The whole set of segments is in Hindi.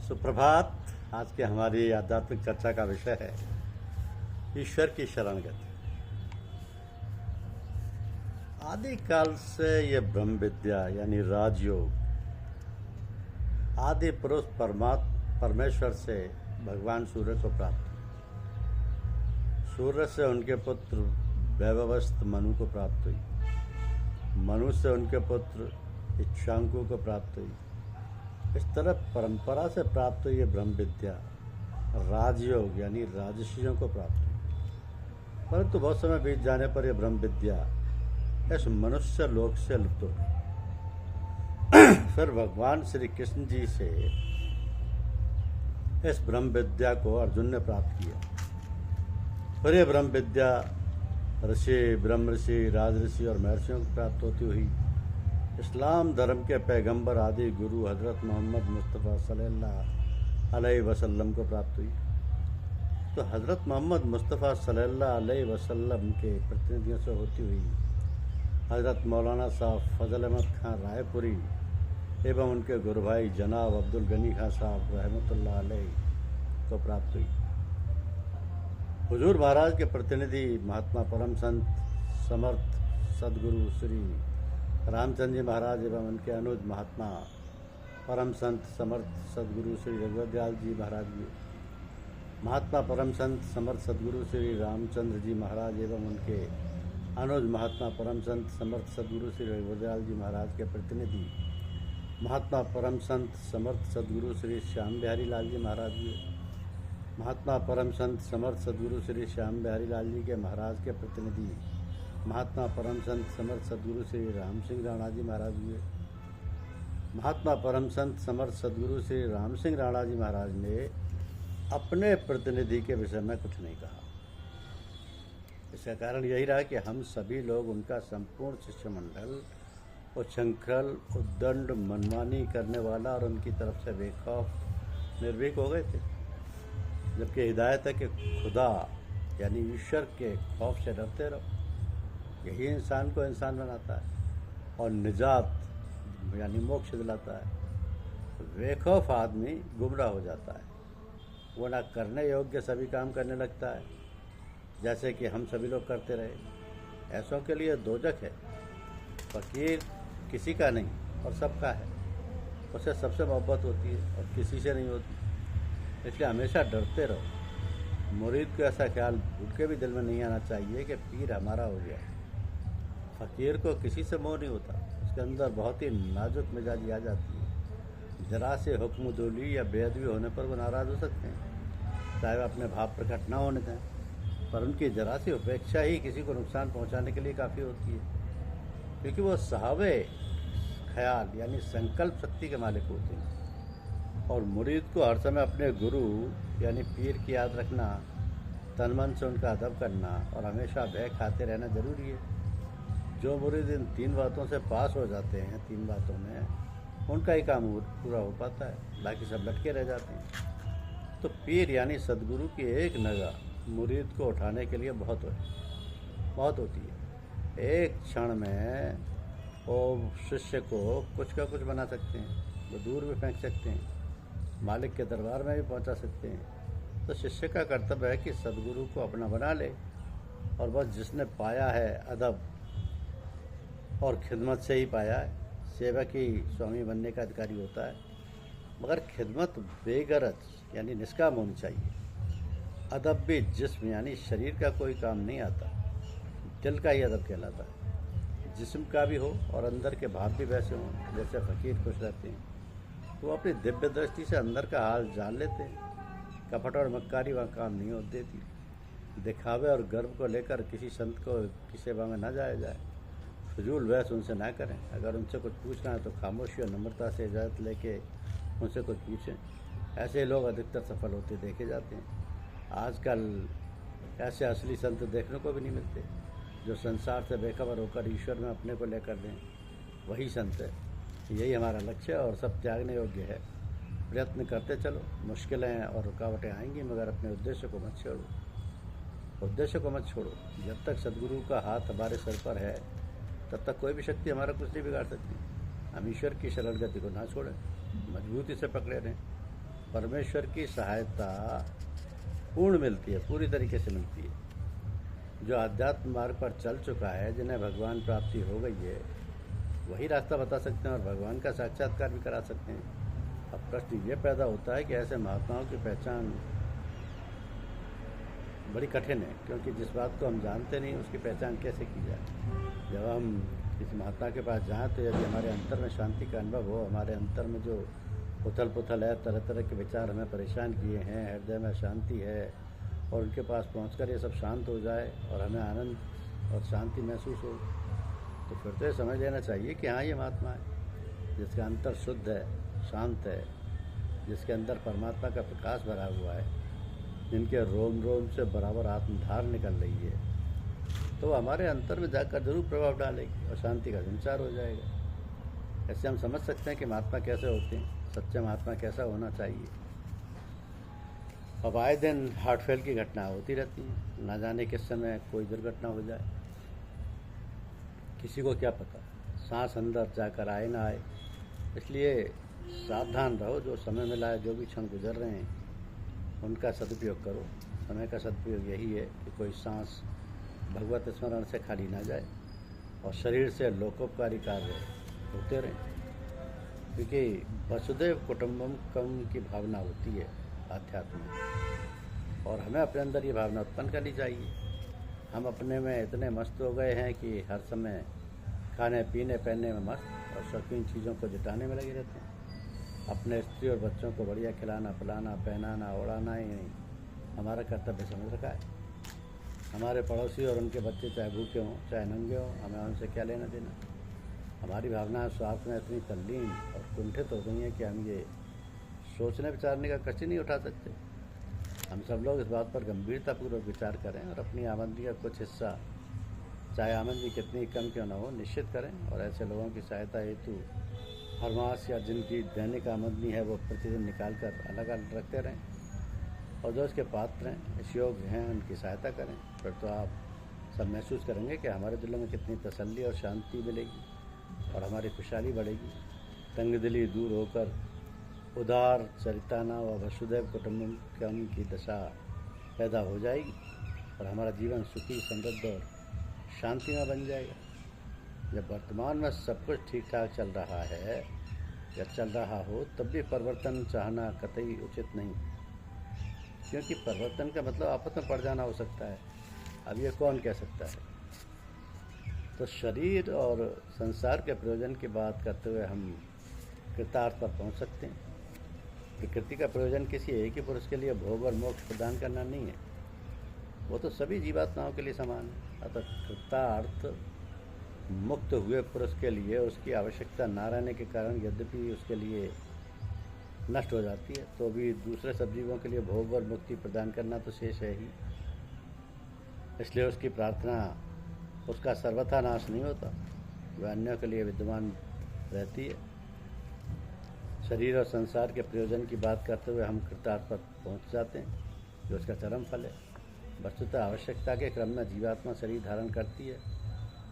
सुप्रभात। आज के हमारी आध्यात्मिक चर्चा का विषय है ईश्वर की शरणगति। आदि काल से ये ब्रह्म विद्या यानी राजयोग आदि पुरुष परमेश्वर से भगवान सूर्य को प्राप्त हुई। सूर्य से उनके पुत्र वैभवस्त मनु को प्राप्त हुई। मनु से उनके पुत्र इक्ष्वाकु को प्राप्त हुई। इस तरह परंपरा से प्राप्त हुई ये ब्रह्म विद्या राजयोग यानी राजर्षियों को प्राप्त हुई। परंतु बहुत समय बीत जाने पर यह ब्रह्म विद्या इस मनुष्य लोक से लुप्त हो गई। फिर भगवान श्री कृष्ण जी से इस ब्रह्म विद्या को अर्जुन ने प्राप्त किया। फिर यह ब्रह्म विद्या ऋषि, ब्रह्म ऋषि, राजऋषि और महर्षियों को प्राप्त होती हुई इस्लाम धर्म के पैगंबर आदि गुरु हजरत मोहम्मद मुस्तफ़ा सल्लल्लाहु अलैहि वसल्लम को प्राप्त हुई। तो हजरत मोहम्मद मुस्तफ़ा सल्लल्लाहु अलैहि वसल्लम के प्रतिनिधियों से होती हुई हजरत मौलाना साहब फजल अहमद खान रायपुरी एवं उनके गुरु भाई जनाब अब्दुल गनी खान साहब रहमतुल्लाह अलैहि को प्राप्त हुई। हुजूर महाराज के प्रतिनिधि महात्मा परम संत समर्थ सदगुरु श्री रामचंद्र जी महाराज एवं उनके अनुज महात्मा परम संत समर्थ सदगुरु श्री रघुवरदयाल जी महाराज जी, महात्मा परम संत समर्थ सदगुरु श्री रामचंद्र जी महाराज एवं उनके अनुज महात्मा परम संत समर्थ सदगुरु श्री रघुवरदयाल जी महाराज के प्रतिनिधि महात्मा परम संत समर्थ सदगुरु श्री श्याम बिहारी लाल जी महाराज जी, महात्मा परम संत समर्थ सदगुरु श्री श्याम बिहारी लाल जी के महाराज के प्रतिनिधि महात्मा परम संत समर्थ सदगुरु श्री राम सिंह राणा जी महाराज जी, महात्मा परम संत समर्थ सदगुरु श्री राम सिंह राणा जी महाराज ने अपने प्रतिनिधि के विषय में कुछ नहीं कहा। इसका कारण यही रहा कि हम सभी लोग उनका संपूर्ण शिष्यमंडल उच्छृंखल, उद्दंड, मनमानी करने वाला और उनकी तरफ से बेखौफ निर्भीक हो गए थे। जबकि हिदायत है कि खुदा यानी ईश्वर के खौफ से डरते रहो, यही इंसान को इंसान बनाता है और निजात यानी मोक्ष दिलाता है। बेखौफ आदमी गुमराह हो जाता है, वो ना करने योग्य सभी काम करने लगता है जैसे कि हम सभी लोग करते रहे। ऐसों के लिए दोजख है। फकीर किसी का नहीं और सबका है, उसे सबसे मोहब्बत होती है और किसी से नहीं होती। इसलिए हमेशा डरते रहो। मुरीद को ऐसा ख्याल भूल के भी दिल में नहीं आना चाहिए कि पीर हमारा हो गया। फ़कीर को किसी से मोह नहीं होता, उसके अंदर बहुत ही नाजुक मिजाजी आ जाती है। जरा से हुक्म दोली या बेअदबी होने पर वो नाराज़ हो सकते हैं, चाहे वह अपने भाव प्रकट ना होने दें, पर उनकी जरा सी उपेक्षा ही किसी को नुकसान पहुंचाने के लिए काफ़ी होती है, क्योंकि वो साहबे ख्याल यानी संकल्प शक्ति के मालिक होते हैं। और मुरीद को हर समय अपने गुरु यानी पीर की याद रखना, तन मन से उनका अदब करना और हमेशा भय खाते रहना जरूरी है। जो मुरीद इन तीन बातों से पास हो जाते हैं, तीन बातों में उनका ही काम पूरा हो पाता है, बाकी सब लटके रह जाते हैं। तो पीर यानी सदगुरु की एक नगाह मुरीद को उठाने के लिए बहुत होती है। एक क्षण में वो शिष्य को कुछ का कुछ बना सकते हैं, वो दूर भी फेंक सकते हैं, मालिक के दरबार में भी पहुंचा सकते हैं। तो शिष्य का कर्तव्य है कि सदगुरु को अपना बना ले और बस जिसने पाया है अदब और खिदमत से ही पाया है, सेवक ही स्वामी बनने का अधिकारी होता है। मगर खिदमत बेगरज यानी निष्काम होनी चाहिए। अदब भी जिस्म यानी शरीर का कोई काम नहीं आता, दिल का ही अदब कहलाता है। जिस्म का भी हो और अंदर के भाव भी वैसे हों जैसे फ़कीर खुश रहते हैं, तो अपनी दिव्य दृष्टि से अंदर का हाल जान लेते हैं। कपट और मक्कारी वहाँ काम नहीं होती देती। दिखावे और गर्व को लेकर किसी संत को की सेवा में न जाया जाए। फजूल बहस उनसे ना करें। अगर उनसे कुछ पूछना है तो खामोशी और नम्रता से इजाज़त लेके उनसे कुछ पूछें। ऐसे लोग अधिकतर सफल होते देखे जाते हैं। आजकल ऐसे असली संत देखने को भी नहीं मिलते जो संसार से बेखबर होकर ईश्वर में अपने को लेकर दें, वही संत है। यही हमारा लक्ष्य है और सब त्यागने योग्य है। प्रयत्न करते चलो, मुश्किलें और रुकावटें आएंगी मगर अपने उद्देश्य को मत छोड़ो। जब तक सदगुरु का हाथ हमारे सर पर है तब तक कोई भी शक्ति हमारा कुछ नहीं बिगाड़ सकती। हम ईश्वर की शरण गति को ना छोड़ें, मजबूती से पकड़े रहें। परमेश्वर की सहायता पूर्ण मिलती है, पूरी तरीके से मिलती है। जो आध्यात्म मार्ग पर चल चुका है, जिन्हें भगवान प्राप्ति हो गई है, वही रास्ता बता सकते हैं और भगवान का साक्षात्कार भी करा सकते हैं। अब प्रश्न ये पैदा होता है कि ऐसे महात्माओं की पहचान बड़ी कठिन है, क्योंकि जिस बात को हम जानते नहीं उसकी पहचान कैसे की जाए। जब हम किसी महात्मा के पास जाएं तो यदि हमारे अंतर में शांति का अनुभव हो, हमारे अंतर में जो उथल पुथल है, तरह तरह के विचार हमें परेशान किए हैं, हृदय में शांति है, और उनके पास पहुंचकर ये सब शांत हो जाए और हमें आनंद और शांति महसूस हो, तो फिर तो ये समझ लेना चाहिए कि हाँ, ये महात्मा है जिसका अंतर शुद्ध है, शांत है, जिसके अंदर परमात्मा का प्रकाश भरा हुआ है, जिनके रोम रोम से बराबर आत्मधार निकल रही है, तो हमारे अंतर में जाकर जरूर प्रभाव डालेगी और शांति का संचार हो जाएगा। ऐसे हम समझ सकते हैं कि महात्मा कैसे होते हैं, सच्चे महात्मा कैसा होना चाहिए। अब आए दिन हार्ट फेल की घटना होती रहती है, ना जाने किस समय कोई दुर्घटना हो जाए, किसी को क्या पता, सांस अंदर जाकर आए ना आए। इसलिए सावधान रहो, जो समय मिला है, जो भी क्षण गुजर रहे हैं उनका सदुपयोग करो। समय का सदुपयोग यही है कि कोई सांस भगवत स्मरण से खाली ना जाए और शरीर से लोकोपकारी कार्य होते रहें, क्योंकि वसुदैव कुटुंबकम की भावना होती है आध्यात्म में, और हमें अपने अंदर ये भावना उत्पन्न करनी चाहिए। हम अपने में इतने मस्त हो गए हैं कि हर समय खाने पीने पहनने में मस्त और शौकीन चीज़ों को जुटाने में लगे रहते हैं। अपने स्त्री और बच्चों को बढ़िया खिलाना पिलाना पहनाना ओढ़ाना ही नहीं हमारा कर्तव्य समझ रखा है। हमारे पड़ोसी और उनके बच्चे चाहे भूखे हों चाहे नंगे हों, हमें उनसे क्या लेना देना। हमारी भावनाएं स्वार्थ में इतनी तल्लीन और कुंठित हो गई हैं कि हम ये सोचने विचारने का कष्ट नहीं उठा सकते। हम सब लोग इस बात पर गंभीरतापूर्वक विचार करें और अपनी आमदनी का कुछ हिस्सा, चाहे आमदनी कितनी कम क्यों न हो, निश्चित करें और ऐसे लोगों की सहायता हेतु हर मास या जिनकी दैनिक आमदनी है वो प्रतिदिन निकाल कर अलग अलग रखते रहें, और जो इसके पात्र हैं, इस योग्य हैं, उनकी सहायता करें। फिर तो आप सब महसूस करेंगे कि हमारे दिलों में कितनी तसल्ली और शांति मिलेगी और हमारी खुशहाली बढ़ेगी। तंगदिली दूर होकर उदार चरिताना व वसुदैव कुटुंबकम की दशा पैदा हो जाएगी और हमारा जीवन सुखी समृद्ध और शांति में बन जाएगा। जब वर्तमान में सब कुछ ठीक ठाक चल रहा है या चल रहा हो, तब भी परिवर्तन चाहना कतई उचित नहीं, क्योंकि परिवर्तन का मतलब आपस में पड़ जाना हो सकता है। अब ये कौन कह सकता है। तो शरीर और संसार के प्रयोजन की बात करते हुए हम कृतार्थ पर पहुंच सकते हैं। प्रकृति का प्रयोजन किसी एक ही पुरुष के लिए भोग और मोक्ष प्रदान करना नहीं है, वो तो सभी जीवात्माओं के लिए समान है। अतः कृतार्थ मुक्त हुए पुरुष के लिए उसकी आवश्यकता ना रहने के कारण यद्यपि उसके लिए नष्ट हो जाती है, तो भी दूसरे सब जीवों के लिए भोग और मुक्ति प्रदान करना तो शेष है ही। इसलिए उसकी प्रार्थना, उसका सर्वथा नाश नहीं होता, वह अन्यों के लिए विद्यमान रहती है। शरीर और संसार के प्रयोजन की बात करते हुए हम कृतार्थ पर पहुंच जाते हैं, जो उसका चरम फल है। वस्तुतः आवश्यकता के क्रम में जीवात्मा शरीर धारण करती है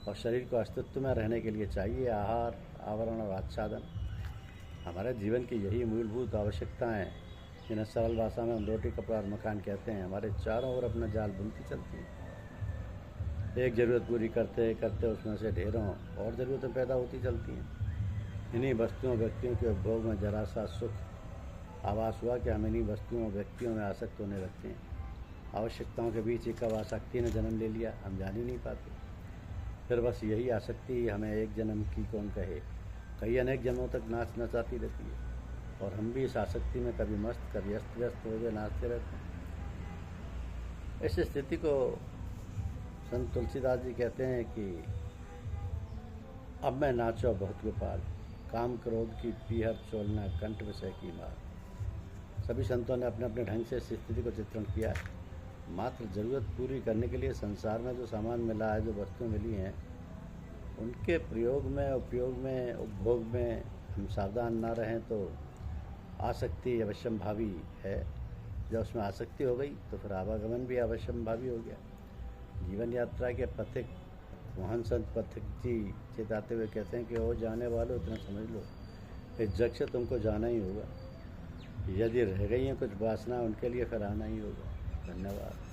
और शरीर को अस्तित्व में रहने के लिए चाहिए आहार, आवरण और आच्छादन। हमारे जीवन की यही मूलभूत आवश्यकताएं, जिन्हें सरल भाषा में हम रोटी कपड़ा और मकान कहते हैं, हमारे चारों ओर अपना जाल बुनती चलती हैं। एक ज़रूरत पूरी करते करते उसमें से ढेरों और ज़रूरतें पैदा होती चलती हैं। इन्हीं वस्तुओं व्यक्तियों के उपभोग में जरा सा सुख आभास हुआ कि हम इन्हीं वस्तुओं व्यक्तियों में आसक्त होने लगते हैं। आवश्यकताओं के बीच एक आसक्ति ने जन्म ले लिया, हम जान ही नहीं पाते। फिर बस यही आसक्ति हमें एक जन्म की कौन कहे, कई अनेक जन्मों तक नाच नचाती रहती है, और हम भी इस आसक्ति में कभी मस्त कभी अस्त व्यस्त हो गए नाचते रहते हैं। इस स्थिति को संत तुलसीदास जी कहते हैं कि अब मैं नाचो बहुत गोपाल, काम क्रोध की पीहर चोलना कंठ विषय की मार। सभी संतों ने अपने अपने ढंग से इस स्थिति को चित्रण किया है। मात्र ज़रूरत पूरी करने के लिए संसार में जो सामान मिला है, जो वस्तुएं मिली हैं, उनके प्रयोग में, उपयोग में, उपभोग में हम सावधान ना रहें तो आसक्ति अवश्यंभावी है। जब उसमें आसक्ति हो गई तो फिर आवागमन भी अवश्यंभावी हो गया। जीवन यात्रा के पथिक महान संत पथिक जी चेताते हुए कहते हैं कि ओ जाने वालों, इतना समझ लो, इस जग से तुमको जाना ही होगा। यदि रह गई हैं कुछ वासना उनके लिए फिर आना ही होगा। धन्यवाद।